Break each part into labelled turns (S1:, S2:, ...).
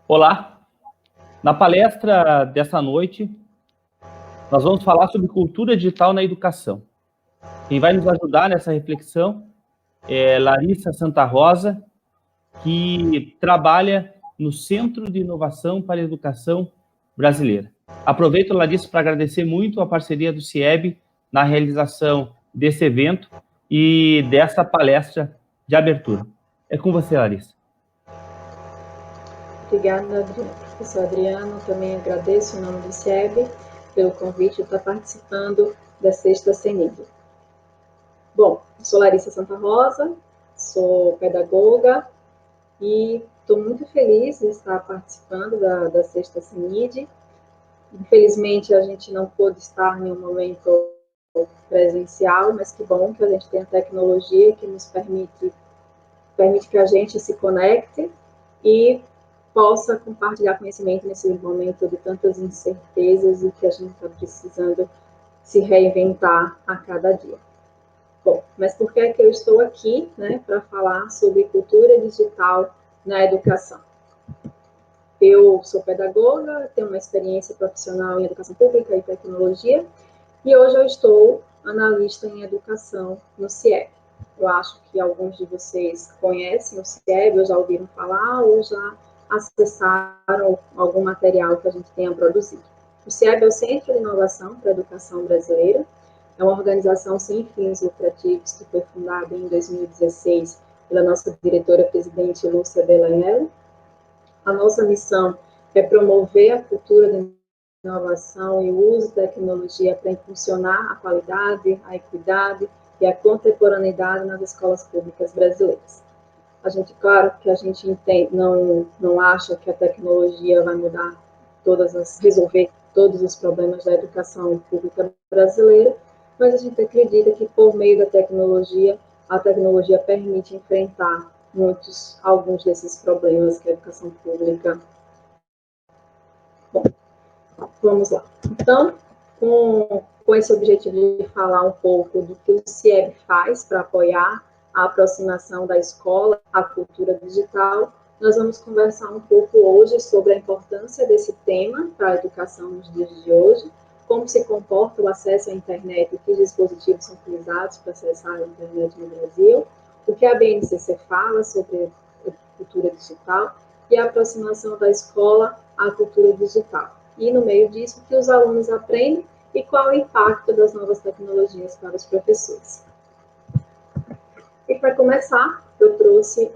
S1: Olá! Na palestra dessa noite, nós vamos falar sobre cultura digital na educação. Quem vai nos ajudar nessa reflexão é Larissa Rosa, que trabalha no Centro de Inovação para a Educação Brasileira. Aproveito, Larissa, para agradecer muito a parceria do CIEB na realização desse evento e dessa palestra de abertura. É com você, Larissa.
S2: Obrigada, professor Adriano. Também agradeço em nome do CIEB pelo convite de estar participando da sexta CENID. Bom, sou Larissa Rosa, sou pedagoga e estou muito feliz de estar participando da sexta CENID. Infelizmente, a gente não pôde estar em um momento presencial, mas que bom que a gente tem a tecnologia que nos permite que a gente se conecte e possa compartilhar conhecimento nesse momento de tantas incertezas e que a gente está precisando se reinventar a cada dia. Bom, mas por que é que eu estou aqui, né, para falar sobre cultura digital na educação? Eu sou pedagoga, tenho uma experiência profissional em educação pública e tecnologia, e hoje eu estou analista em educação no CIEB. Eu acho que alguns de vocês conhecem o CIEB, ou já ouviram falar, ou já acessaram algum material que a gente tenha produzido. O CIEB é o Centro de Inovação para a Educação Brasileira, é uma organização sem fins lucrativos que foi fundada em 2016 pela nossa diretora-presidente Lúcia Belaello. A nossa missão é promover a cultura de inovação e o uso da tecnologia para impulsionar a qualidade, a equidade e a contemporaneidade nas escolas públicas brasileiras. A gente, claro que a gente não acha que a tecnologia vai resolver todos os problemas da educação pública brasileira, mas a gente acredita que por meio da tecnologia, a tecnologia permite enfrentar alguns desses problemas que a educação pública. Bom, vamos lá. Então, com esse objetivo de falar um pouco do que o CIEB faz para apoiar a aproximação da escola à cultura digital, nós vamos conversar um pouco hoje sobre a importância desse tema para a educação nos dias de hoje, como se comporta o acesso à internet e que dispositivos são utilizados para acessar a internet no Brasil, o que a BNCC fala sobre a cultura digital e a aproximação da escola à cultura digital. E, no meio disso, o que os alunos aprendem e qual o impacto das novas tecnologias para os professores. E, para começar, eu trouxe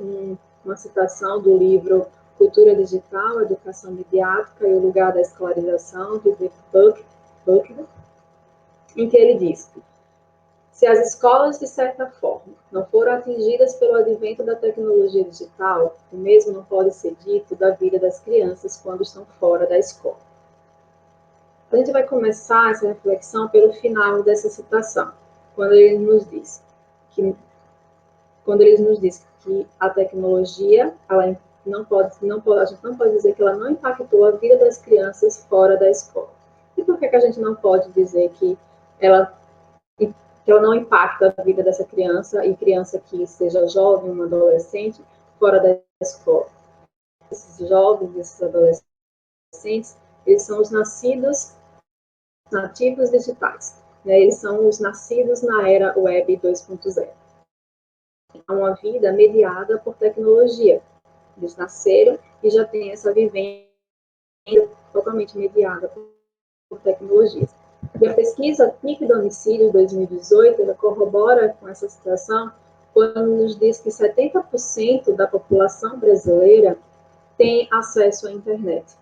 S2: uma citação do livro Cultura Digital, Educação Midiática e o Lugar da Escolarização, de Buckner, em que ele diz: se as escolas, de certa forma, não foram atingidas pelo advento da tecnologia digital, o mesmo não pode ser dito da vida das crianças quando estão fora da escola. A gente vai começar essa reflexão pelo final dessa citação, quando ele nos diz que a tecnologia, a gente não pode dizer que ela não impactou a vida das crianças fora da escola. E por que a gente não pode dizer que ela não impacta a vida dessa criança, e criança que seja jovem, um adolescente, fora da escola? Esses jovens, esses adolescentes, eles são os nativos digitais, né? Eles são os nascidos na era web 2.0. É uma vida mediada por tecnologia. Eles nasceram e já têm essa vivência totalmente mediada por tecnologias. E a pesquisa PIC Domicílio 2018, ela corrobora com essa situação quando nos diz que 70% da população brasileira tem acesso à internet.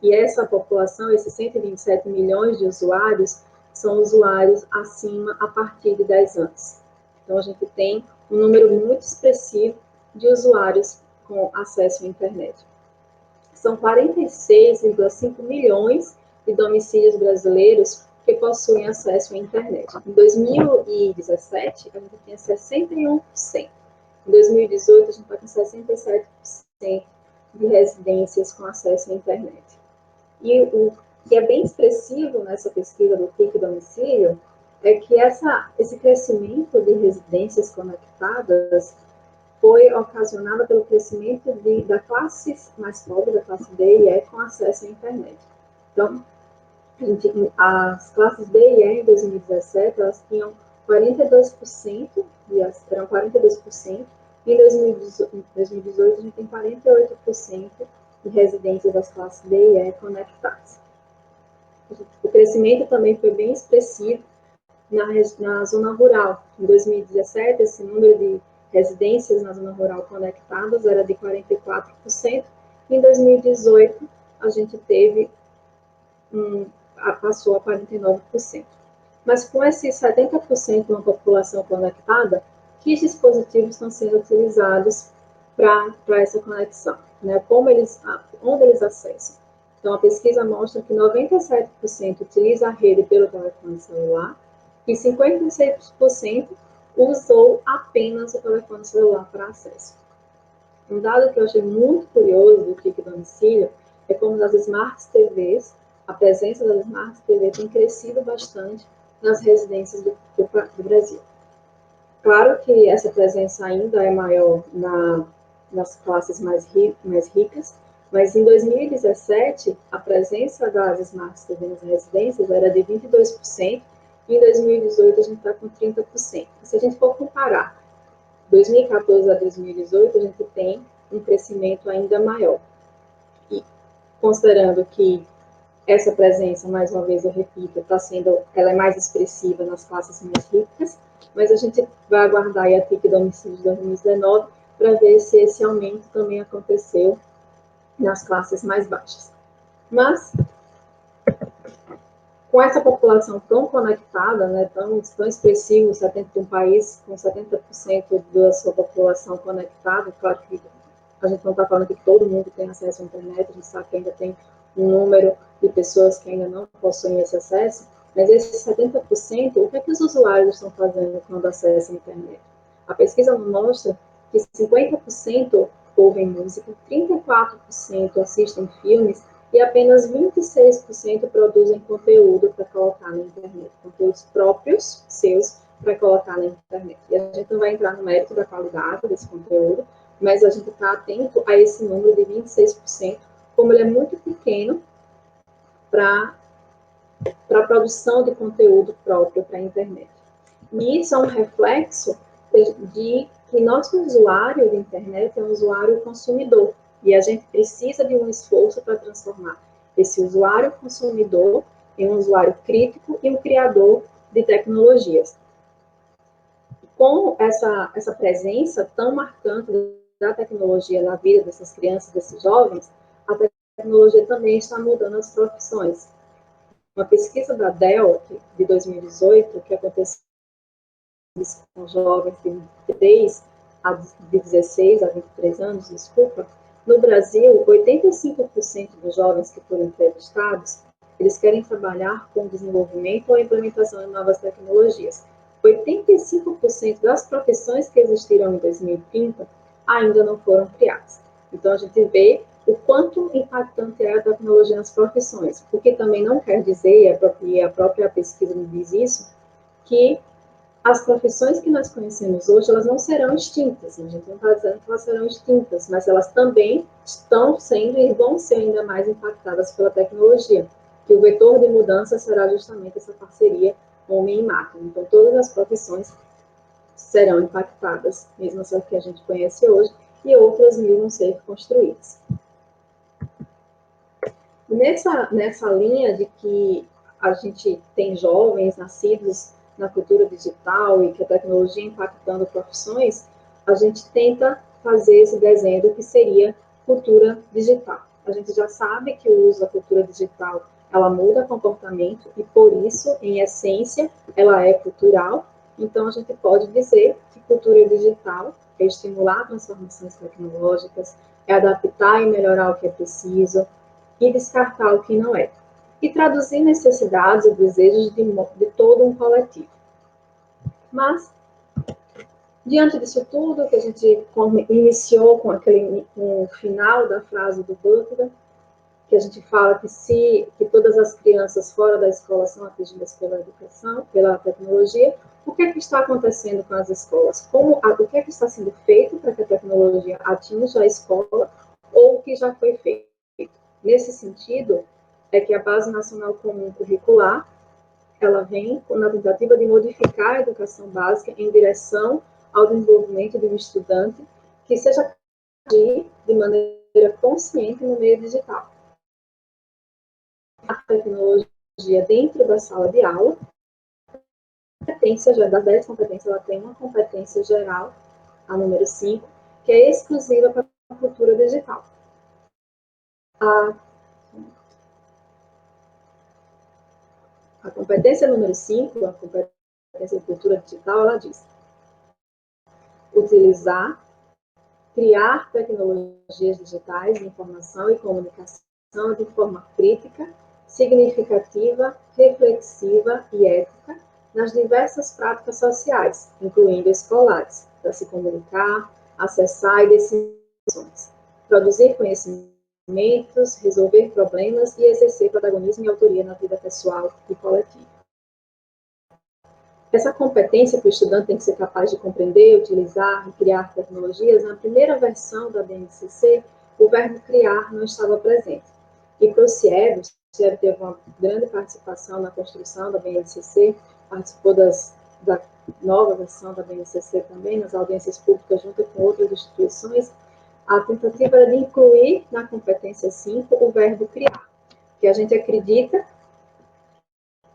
S2: E essa população, esses 127 milhões de usuários, são usuários a partir de 10 anos. Então, a gente tem um número muito expressivo de usuários com acesso à internet. São 46,5 milhões de domicílios brasileiros que possuem acesso à internet. Em 2017, a gente tinha 61%. Em 2018, a gente está com 67% de residências com acesso à internet. E o que é bem expressivo nessa pesquisa do PIC Domicílio é que esse crescimento de residências conectadas foi ocasionada pelo crescimento da classe mais pobre, da classe D e E, com acesso à internet. Então, as classes D e E, em 2017, elas tinham 42%, eram 42%, e em 2018 a gente tem 48% de residências das classes D e E conectadas. O crescimento também foi bem expressivo na zona rural. Em 2017, esse número de residências na zona rural conectadas era de 44%. Em 2018, a gente teve passou a 49%. Mas com esses 70% de uma população conectada, que dispositivos estão sendo utilizados para essa conexão? Né? Onde eles acessam? Então, a pesquisa mostra que 97% utiliza a rede pelo telefone celular e 56% usou apenas o telefone celular para acesso. Um dado que eu achei muito curioso do Kik Domicílio é como nas Smart TVs, a presença das Smart TV tem crescido bastante nas residências do Brasil. Claro que essa presença ainda é maior nas classes mais ricas, mas em 2017, a presença das Smart TV nas residências era de 22%, e em 2018 a gente está com 30%. Se a gente for comparar 2014 a 2018, a gente tem um crescimento ainda maior. E considerando que essa presença, mais uma vez eu repito, ela é mais expressiva nas classes mais ricas, mas a gente vai aguardar a TIC Domicílio de 2019 para ver se esse aumento também aconteceu nas classes mais baixas. Mas, com essa população tão conectada, né, tão expressivo, um país com 70% da sua população conectada, claro que a gente não está falando que todo mundo tem acesso à internet, a gente sabe que ainda tem um número de pessoas que ainda não possuem esse acesso, mas esses 70%, o que é que os usuários estão fazendo quando acessam a internet? A pesquisa mostra que 50% ouvem música, 34% assistem filmes e apenas 26% produzem conteúdo para colocar na internet, conteúdos próprios, seus, para colocar na internet. E a gente não vai entrar no mérito da qualidade desse conteúdo, mas a gente está atento a esse número de 26%, como ele é muito pequeno para a produção de conteúdo próprio para a internet. E isso é um reflexo de que nosso usuário de internet é um usuário consumidor, e a gente precisa de um esforço para transformar esse usuário consumidor em um usuário crítico e um criador de tecnologias. Com essa presença tão marcante da tecnologia na vida dessas crianças, desses jovens, a tecnologia também está mudando as profissões. Uma pesquisa da Dell, de 2018, que aconteceu com jovens de 16 a 23 anos, desculpa, no Brasil, 85% dos jovens que foram entrevistados, eles querem trabalhar com desenvolvimento ou implementação de novas tecnologias. 85% das profissões que existiram em 2030 ainda não foram criadas. Então, a gente vê o quanto impactante é a tecnologia nas profissões, o que também não quer dizer, e a própria pesquisa nos diz isso, que as profissões que nós conhecemos hoje, elas não serão extintas. A gente não está dizendo que elas serão extintas, mas elas também estão sendo e vão ser ainda mais impactadas pela tecnologia, que o vetor de mudança será justamente essa parceria homem e máquina. Então, todas as profissões serão impactadas, mesmo as que a gente conhece hoje, e outras mil vão ser construídas. Nessa linha de que a gente tem jovens nascidos na cultura digital e que a tecnologia impactando profissões, a gente tenta fazer esse desenho do que seria cultura digital. A gente já sabe que o uso da cultura digital, ela muda comportamento e, por isso, em essência, ela é cultural. Então, a gente pode dizer que cultura digital é estimular transformações tecnológicas, é adaptar e melhorar o que é preciso e descartar o que não é. E traduzir necessidades e desejos de todo um coletivo. Mas, diante disso tudo, que a gente iniciou com o final da frase do Butler, que a gente fala que todas as crianças fora da escola são atingidas pela educação, pela tecnologia, o que é que está acontecendo com as escolas? O que é que está sendo feito para que a tecnologia atinja a escola ou o que já foi feito? Nesse sentido, é que a Base Nacional Comum Curricular, ela vem na tentativa de modificar a educação básica em direção ao desenvolvimento de um estudante que seja capaz de maneira consciente no meio digital. A tecnologia dentro da sala de aula, das 10 competências, ela tem uma competência geral, a número 5, que é exclusiva para a cultura digital. A competência número 5, a competência de cultura digital, ela diz: utilizar, criar tecnologias digitais de informação e comunicação de forma crítica, significativa, reflexiva e ética nas diversas práticas sociais, incluindo escolares, para se comunicar, acessar e decidir ações, produzir conhecimentos, resolver problemas e exercer protagonismo e autoria na vida pessoal e coletiva. Essa competência que o estudante tem que ser capaz de compreender, utilizar e criar tecnologias, na primeira versão da BNCC, o verbo criar não estava presente. E para o CIEB teve uma grande participação na construção da BNCC, participou da nova versão da BNCC também, nas audiências públicas, junto com outras instituições. A tentativa era de incluir na competência 5 o verbo criar, que a gente acredita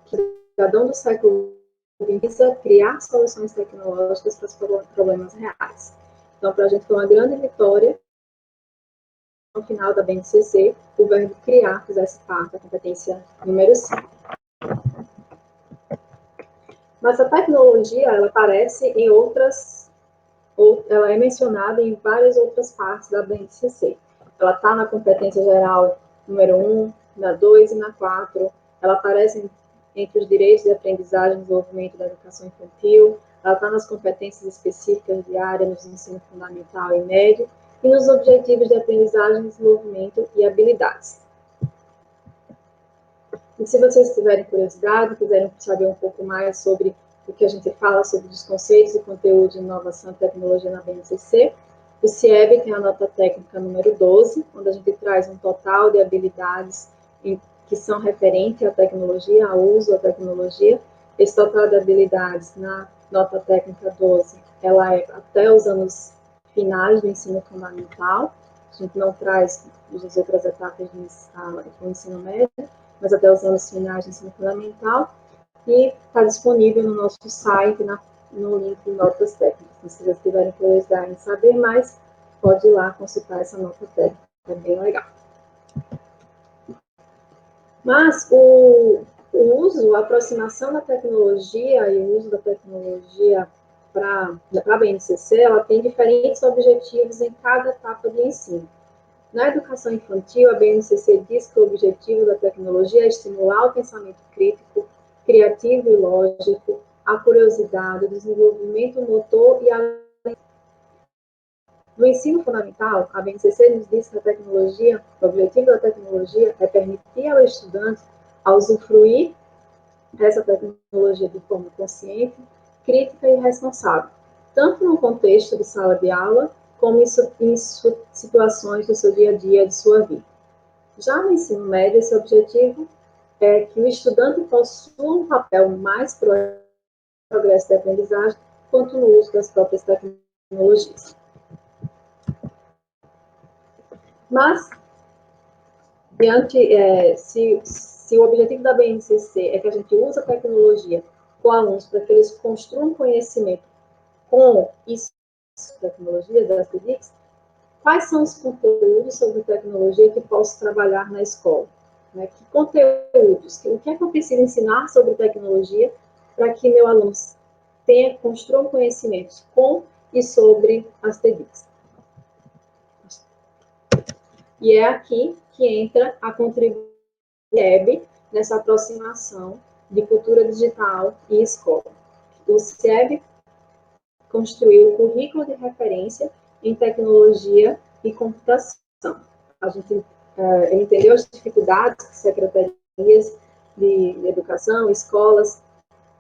S2: que o cidadão do século visa criar soluções tecnológicas para os problemas reais. Então, para a gente foi uma grande vitória, no final da BNCC, o verbo criar fizesse parte da competência número 5. Mas a tecnologia, ela aparece em ela é mencionada em várias outras partes da BNCC. Ela está na competência geral número 1, na 2 e na 4. Ela aparece entre os direitos de aprendizagem e desenvolvimento da educação infantil. Ela está nas competências específicas de área nos ensino fundamental e médio e nos objetivos de aprendizagem, desenvolvimento e habilidades. E se vocês tiverem curiosidade, quiserem saber um pouco mais sobre o que a gente fala sobre os conceitos e conteúdo de inovação e tecnologia na BNCC, o CIEB tem a nota técnica número 12, onde a gente traz um total de habilidades que são referentes à tecnologia, ao uso da tecnologia. Esse total de habilidades na nota técnica 12, ela é até os anos finais do ensino fundamental. A gente não traz as outras etapas do ensino médio, mas até os anos finais do ensino fundamental. E está disponível no nosso site, no link de notas técnicas. Se vocês tiverem curiosidade em saber mais, pode ir lá consultar essa nota técnica, é bem legal. Mas o uso, a aproximação da tecnologia e o uso da tecnologia para a BNCC, ela tem diferentes objetivos em cada etapa de ensino. Na educação infantil, a BNCC diz que o objetivo da tecnologia é estimular o pensamento crítico, criativo e lógico, a curiosidade, o desenvolvimento motor e a... No ensino fundamental, a BNCC nos diz que o objetivo da tecnologia é permitir ao estudante a usufruir dessa tecnologia de forma consciente, crítica e responsável, tanto no contexto de sala de aula, como em situações do seu dia a dia, de sua vida. Já no ensino médio, esse objetivo é que o estudante possua um papel mais progresso da aprendizagem, quanto no uso das próprias tecnologias. Mas, se o objetivo da BNCC é que a gente use a tecnologia com alunos para que eles construam conhecimento com isso, tecnologia das TICs, quais são os conteúdos sobre tecnologia que posso trabalhar na escola? Né? Que conteúdos? O que é que eu preciso ensinar sobre tecnologia para que meu aluno construa conhecimentos com e sobre as TICs? E é aqui que entra a contribuição do CIEB nessa aproximação de cultura digital e escola. O CIEB construiu o currículo de referência em tecnologia e computação. A gente ele entendeu as dificuldades que secretarias de educação, escolas,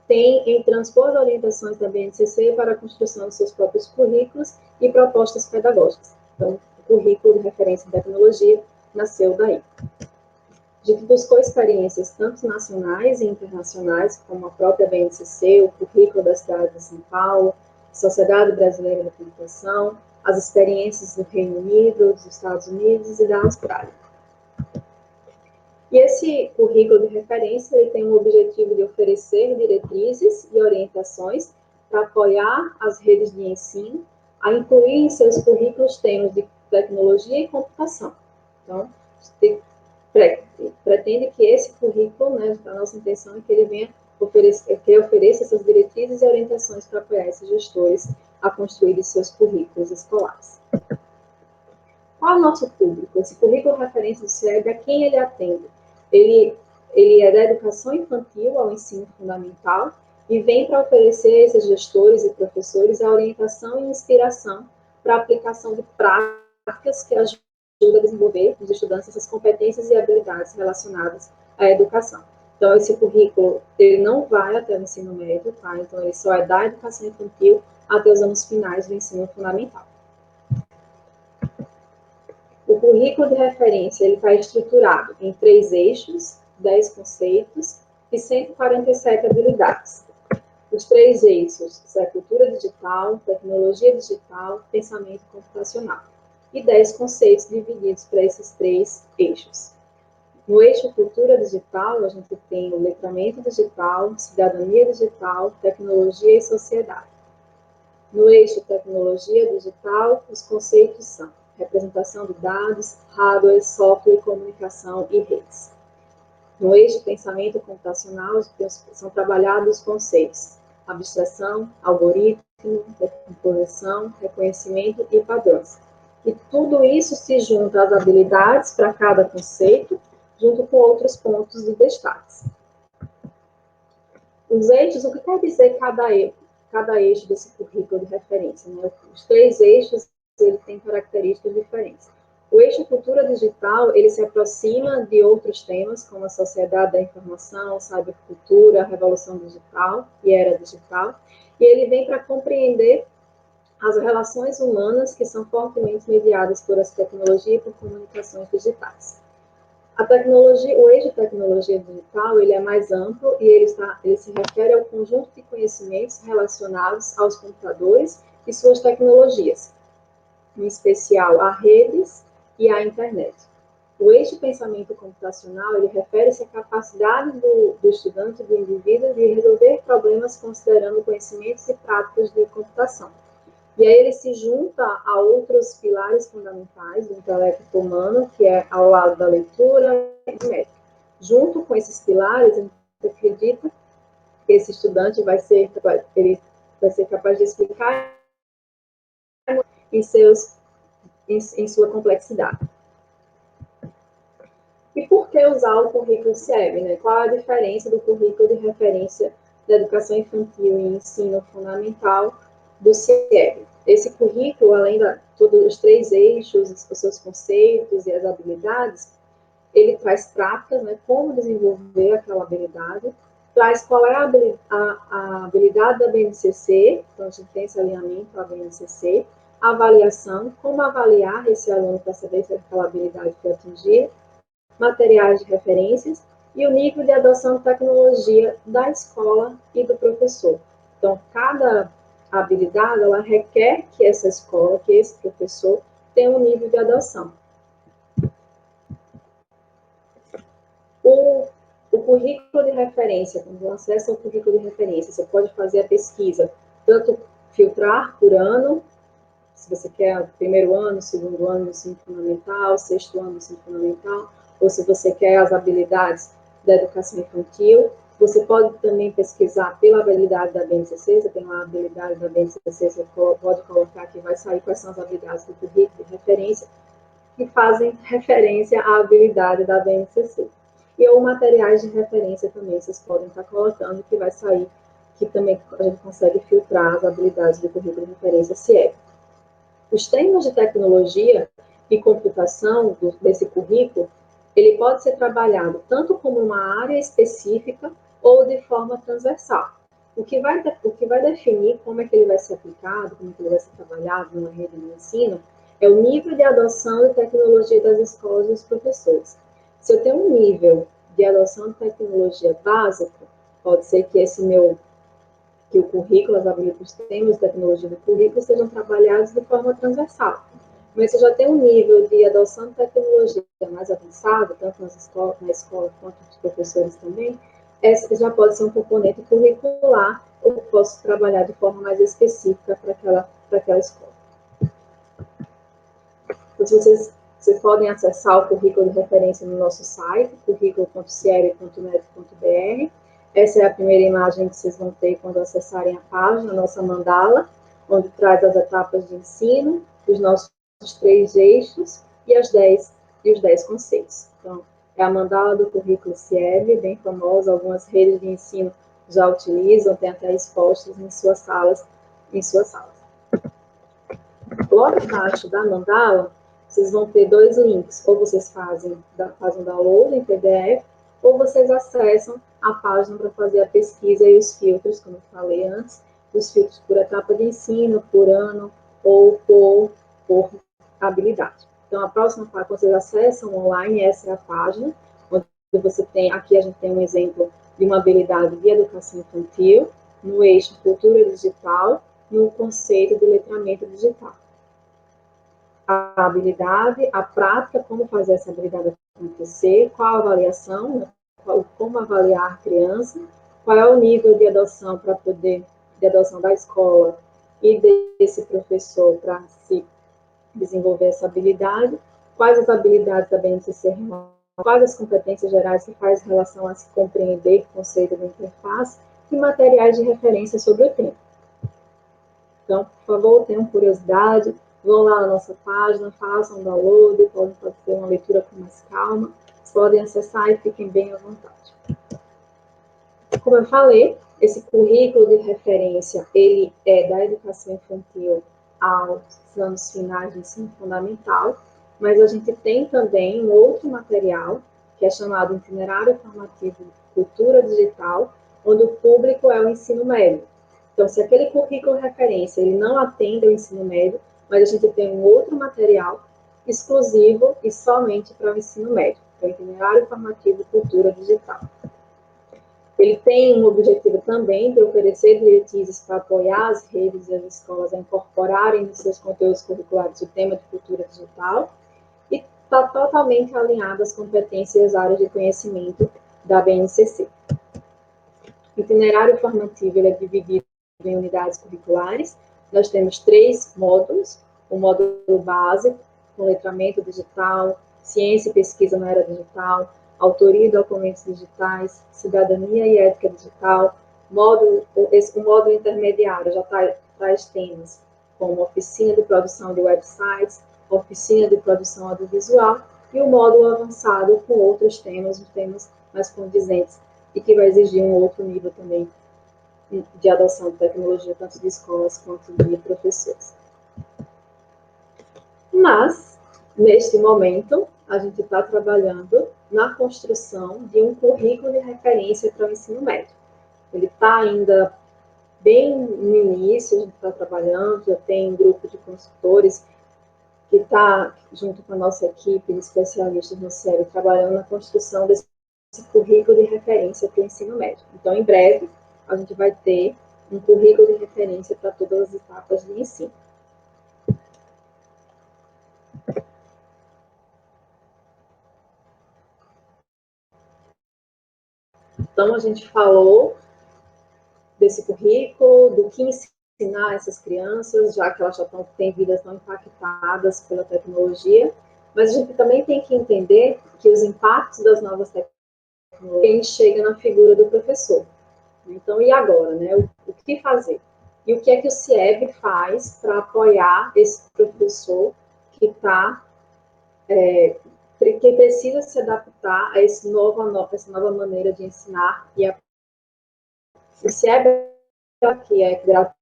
S2: têm em transpor as orientações da BNCC para a construção de seus próprios currículos e propostas pedagógicas. Então, o currículo de referência em tecnologia nasceu daí. A gente buscou experiências tanto nacionais e internacionais, como a própria BNCC, o currículo da cidade de São Paulo, a Sociedade Brasileira de Educação, as experiências do Reino Unido, dos Estados Unidos e da Austrália. E esse currículo de referência ele tem o objetivo de oferecer diretrizes e orientações para apoiar as redes de ensino a incluir em seus currículos temas de tecnologia e computação. Então, pretende que esse currículo, né, a nossa intenção é que ele venha ofereça essas diretrizes e orientações para apoiar esses gestores a construir seus currículos escolares. Qual é o nosso público? Esse currículo referência do CIEB, a quem ele atende? Ele é da educação infantil ao ensino fundamental e vem para oferecer a esses gestores e professores a orientação e inspiração para a aplicação de práticas que ajudam a desenvolver nos estudantes essas competências e habilidades relacionadas à educação. Então, esse currículo ele não vai até o ensino médio, tá? Então, ele só é da educação infantil até os anos finais do ensino fundamental. O currículo de referência ele está estruturado em 3 eixos, 10 conceitos e 147 habilidades. Os 3 eixos são cultura digital, tecnologia digital, pensamento computacional. E 10 conceitos divididos para esses 3 eixos. No eixo cultura digital, a gente tem o letramento digital, cidadania digital, tecnologia e sociedade. No eixo tecnologia digital, os conceitos são representação de dados, hardware, software, comunicação e redes. No eixo pensamento computacional, são trabalhados os conceitos abstração, algoritmo, decomposição, reconhecimento e padrões. E tudo isso se junta às habilidades para cada conceito, junto com outros pontos de destaque. Os eixos, o que quer dizer cada eixo desse currículo de referência? Né? Os 3 eixos ele tem características diferentes. O eixo cultura digital, ele se aproxima de outros temas, como a sociedade da informação, cybercultura, revolução digital e era digital, e ele vem para compreender as relações humanas que são fortemente mediadas por essa tecnologia e por comunicações digitais. O eixo tecnologia digital ele é mais amplo e ele se refere ao conjunto de conhecimentos relacionados aos computadores e suas tecnologias, em especial a redes e à internet. O eixo pensamento computacional ele refere-se à capacidade do estudante, do indivíduo, de resolver problemas considerando conhecimentos e práticas de computação. E aí ele se junta a outros pilares fundamentais do intelecto humano, que é ao lado da leitura e do método. Junto com esses pilares, a gente acredita que esse estudante vai ser capaz de explicar em sua complexidade. E por que usar o currículo CIEB? Né? Qual a diferença do currículo de referência da educação infantil e ensino fundamental do CIEB? Esse currículo, além de todos os 3 eixos, os seus conceitos e as habilidades, ele traz práticas, né, como desenvolver aquela habilidade, traz qual é a habilidade da BNCC, então a gente tem esse alinhamento à BNCC, a avaliação, como avaliar esse aluno para saber se aquela habilidade foi atingida, materiais de referências e o nível de adoção de tecnologia da escola e do professor. Então, cada habilidade, ela requer que essa escola, que esse professor, tenha um nível de adoção. O currículo de referência, quando você acessa o currículo de referência, você pode fazer a pesquisa, tanto filtrar por ano, se você quer o primeiro ano, segundo ano do ensino fundamental, sexto ano do ensino fundamental, ou se você quer as habilidades da educação infantil. Você pode também pesquisar pela habilidade da BNCC, você tem lá a habilidade da BNCC, você pode colocar que vai sair quais são as habilidades do currículo de referência, que fazem referência à habilidade da BNCC. E ou materiais de referência também, vocês podem estar colocando, que vai sair, que também a gente consegue filtrar as habilidades do currículo de referência CIEB. Os temas de tecnologia, e computação desse currículo, ele pode ser trabalhado tanto como uma área específica ou de forma transversal. O que vai definir como é que ele vai ser aplicado, como é que ele vai ser trabalhado numa rede de ensino, é o nível de adoção de tecnologia das escolas e dos professores. Se eu tenho um nível de adoção de tecnologia básica, pode ser que que o currículo, os temas de tecnologia do currículo sejam trabalhados de forma transversal. Mas se já tem um nível de adoção de tecnologia mais avançado, tanto na escola quanto dos professores também, essa já pode ser um componente curricular, ou posso trabalhar de forma mais específica para aquela escola. Então, vocês podem acessar o currículo de referência no nosso site, curriculo.cieb.net.br. Essa é a primeira imagem que vocês vão ter quando acessarem a página, a nossa mandala, onde traz as etapas de ensino, os nossos 3 eixos e os 10 conceitos. Então, é a mandala do currículo CIEB, bem famosa, algumas redes de ensino já utilizam, tem até expostas em suas salas. Logo abaixo da mandala, vocês vão ter 2 links, ou vocês fazem download em PDF, ou vocês acessam a página para fazer a pesquisa e os filtros, como eu falei antes, os filtros por etapa de ensino, por ano, ou por habilidade. Então, a próxima página, vocês acessam online, essa é a página, onde você tem, aqui a gente tem um exemplo de uma habilidade de educação infantil, no eixo cultura digital, no conceito de letramento digital. A habilidade, a prática, como fazer essa habilidade acontecer, qual a avaliação, como avaliar a criança, qual é o nível de adoção de adoção da escola e desse professor para se desenvolver essa habilidade, quais as habilidades da BNCC, quais as competências gerais que faz relação a se compreender o conceito da interface e materiais de referência sobre o tema. Então, por favor, tenham curiosidade, vão lá na nossa página, façam um download, podem fazer uma leitura com mais calma, podem acessar e fiquem bem à vontade. Como eu falei, esse currículo de referência, ele é da educação infantil aos anos finais do ensino fundamental, mas a gente tem também um outro material, que é chamado Itinerário Formativo Cultura Digital, onde o público é o ensino médio. Então, se aquele currículo de referência ele não atende ao ensino médio, mas a gente tem um outro material exclusivo e somente para o ensino médio, que é o Itinerário Formativo Cultura Digital. Ele tem um objetivo também de oferecer diretrizes para apoiar as redes e as escolas a incorporarem nos seus conteúdos curriculares o tema de cultura digital e está totalmente alinhado às competências e às áreas de conhecimento da BNCC. O itinerário formativo ele é dividido em unidades curriculares. Nós temos 3 módulos: o módulo básico, com letramento digital, ciência e pesquisa na era digital, autoria e documentos digitais, cidadania e ética digital. O módulo intermediário já traz temas como oficina de produção de websites, oficina de produção audiovisual, e o módulo avançado com outros temas, os temas mais condizentes, e que vai exigir um outro nível também de adoção de tecnologia, tanto de escolas quanto de professores. Mas, neste momento, a gente está trabalhando na construção de um currículo de referência para o ensino médio. Ele está ainda bem no início, a gente está trabalhando, já tem um grupo de consultores que está, junto com a nossa equipe de especialistas no CIEB, trabalhando na construção desse currículo de referência para o ensino médio. Então, em breve, a gente vai ter um currículo de referência para todas as etapas de ensino. Então, a gente falou desse currículo, do que ensinar essas crianças, já que elas já têm vidas tão impactadas pela tecnologia, mas a gente também tem que entender que os impactos das novas tecnologias chegam na figura do professor. Então, e agora, né? O que fazer? E o que é que o CIEB faz para apoiar esse professor que que precisa se adaptar a essa nova maneira de ensinar e aprender? O CIEB aqui é gratuito,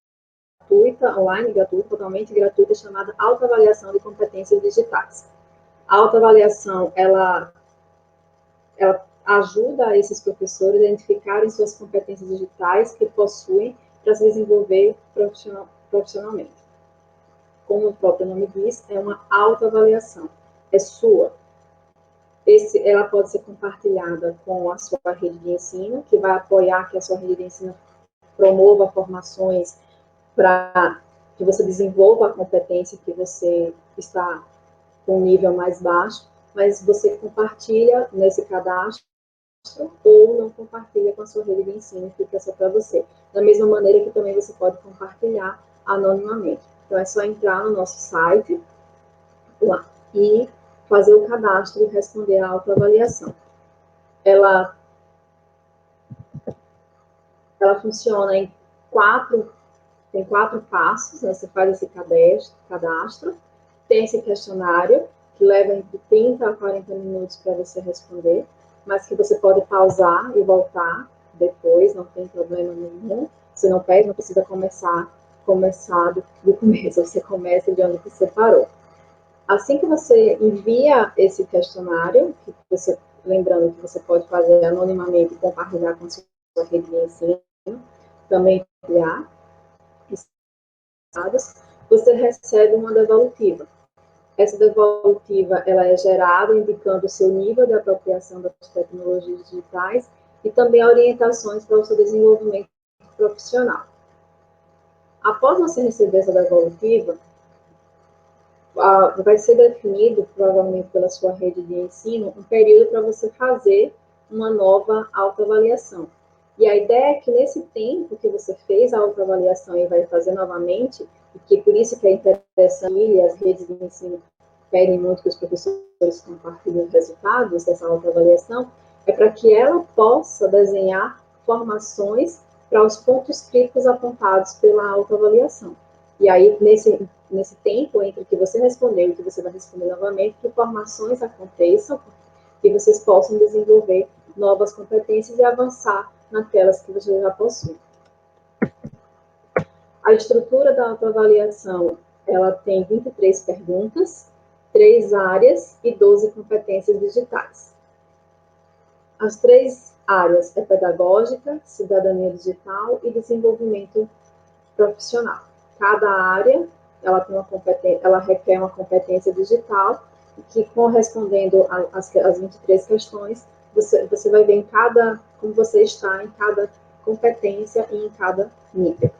S2: gratuita, online, gratuita, totalmente gratuita, chamada autoavaliação de competências digitais. A autoavaliação, ela ajuda esses professores a identificarem suas competências digitais que possuem para se desenvolver profissionalmente. Como o próprio nome diz, é uma autoavaliação, é sua. Ela pode ser compartilhada com a sua rede de ensino, que vai apoiar que a sua rede de ensino promova formações para que você desenvolva a competência que você está com um nível mais baixo, mas você compartilha nesse cadastro ou não compartilha com a sua rede de ensino, fica só para você. Da mesma maneira que também você pode compartilhar anonimamente. Então, é só entrar no nosso site lá e fazer o cadastro e responder a autoavaliação. Ela funciona tem 4 passos, né? Você faz esse cadastro, tem esse questionário, que leva entre 30 a 40 minutos para você responder, mas que você pode pausar e voltar depois, não tem problema nenhum. Você não perde, não precisa começar do começo, você começa de onde você parou. Assim que você envia esse questionário, lembrando que você pode fazer anonimamente e compartilhar com a sua rede de ensino, também enviar, você recebe uma devolutiva. Essa devolutiva ela é gerada indicando o seu nível de apropriação das tecnologias digitais e também orientações para o seu desenvolvimento profissional. Após você receber essa devolutiva, vai ser definido, provavelmente pela sua rede de ensino, um período para você fazer uma nova autoavaliação. E a ideia é que nesse tempo que você fez a autoavaliação e vai fazer novamente, e que por isso que é interessante, e as redes de ensino pedem muito que os professores compartilhem os resultados dessa autoavaliação, é para que ela possa desenhar formações para os pontos críticos apontados pela autoavaliação. E aí, nesse tempo entre o que você respondeu e o que você vai responder novamente, que formações aconteçam, que vocês possam desenvolver novas competências e avançar naquelas que você já possui. A estrutura da autoavaliação, ela tem 23 perguntas, 3 áreas e 12 competências digitais. As 3 áreas é pedagógica, cidadania digital e desenvolvimento profissional. Cada área ela requer uma competência digital que, correspondendo às 23 questões, você vai ver como você está em cada competência e em cada nível.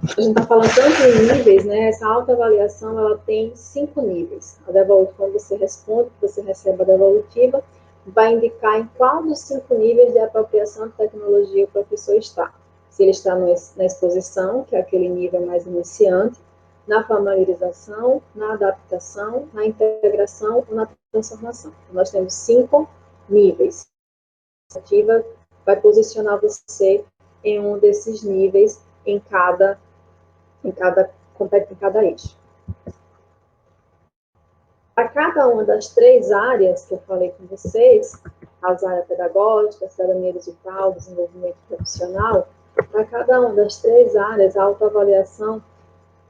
S2: A gente está falando tanto em níveis, né? Essa autoavaliação ela tem 5 níveis. Quando você responde, você recebe a devolutiva, vai indicar em qual dos 5 níveis de apropriação de tecnologia o professor está. Se ele está na exposição, que é aquele nível mais iniciante, na familiarização, na adaptação, na integração ou na transformação. Nós temos 5 níveis. A ativa vai posicionar você em um desses níveis em cada eixo. A cada uma das 3 áreas que eu falei com vocês, as áreas pedagógicas, cidadania digital, desenvolvimento profissional, para cada uma das 3 áreas, a autoavaliação,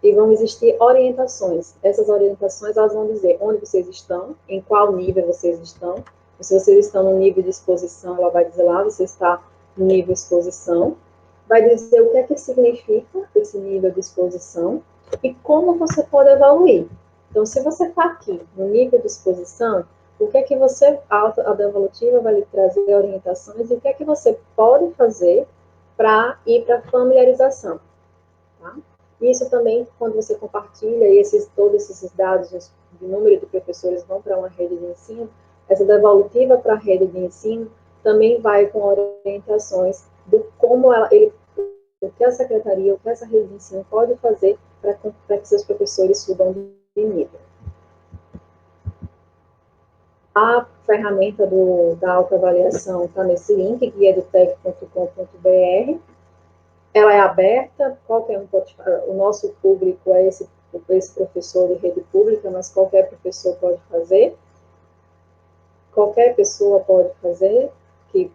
S2: e vão existir orientações. Essas orientações, elas vão dizer onde vocês estão, em qual nível vocês estão. Se vocês estão no nível de exposição, ela vai dizer lá, você está no nível de exposição. Vai dizer o que é que significa esse nível de exposição e como você pode evoluir. Então, se você está aqui no nível de exposição, o que é que a devolutiva vai lhe trazer orientações e o que é que você pode fazer para ir para a familiarização. Tá? Isso também, quando você compartilha e todos esses dados de número de professores vão para uma rede de ensino, essa devolutiva para a rede de ensino também vai com orientações do como o que a secretaria, o que essa rede de ensino pode fazer para que seus professores subam de nível. A ferramenta da autoavaliação está nesse link, guiadotec.com.br. Ela é aberta, qualquer um pode, o nosso público é esse professor de rede pública, mas qualquer professor pode fazer. Qualquer pessoa pode fazer,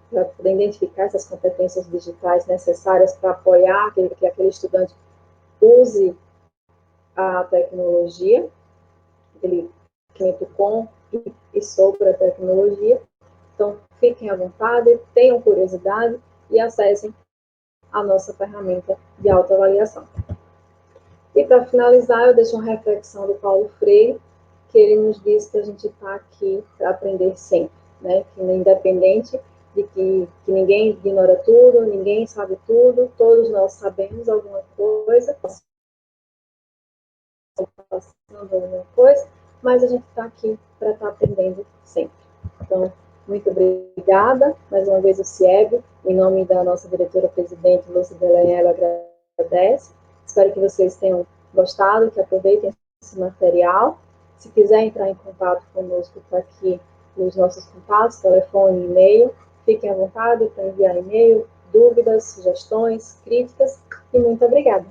S2: para poder identificar essas competências digitais necessárias para apoiar que aquele estudante use a tecnologia, aquele conhecimento com e sobre a tecnologia. Então, fiquem à vontade, tenham curiosidade e acessem a nossa ferramenta de autoavaliação. E, para finalizar, eu deixo uma reflexão do Paulo Freire, que ele nos diz que a gente está aqui para aprender sempre, né? Que independente de que ninguém ignora tudo, ninguém sabe tudo, todos nós sabemos alguma coisa, passando alguma coisa, mas a gente está aqui para estar aprendendo sempre. Então, muito obrigada, mais uma vez o CIEB, em nome da nossa diretora-presidente, Lúcia Delanhela, agradece. Espero que vocês tenham gostado, que aproveitem esse material. Se quiser entrar em contato conosco, está aqui os nossos contatos, telefone, e-mail. Fiquem à vontade para enviar e-mail, dúvidas, sugestões, críticas, e muito obrigada.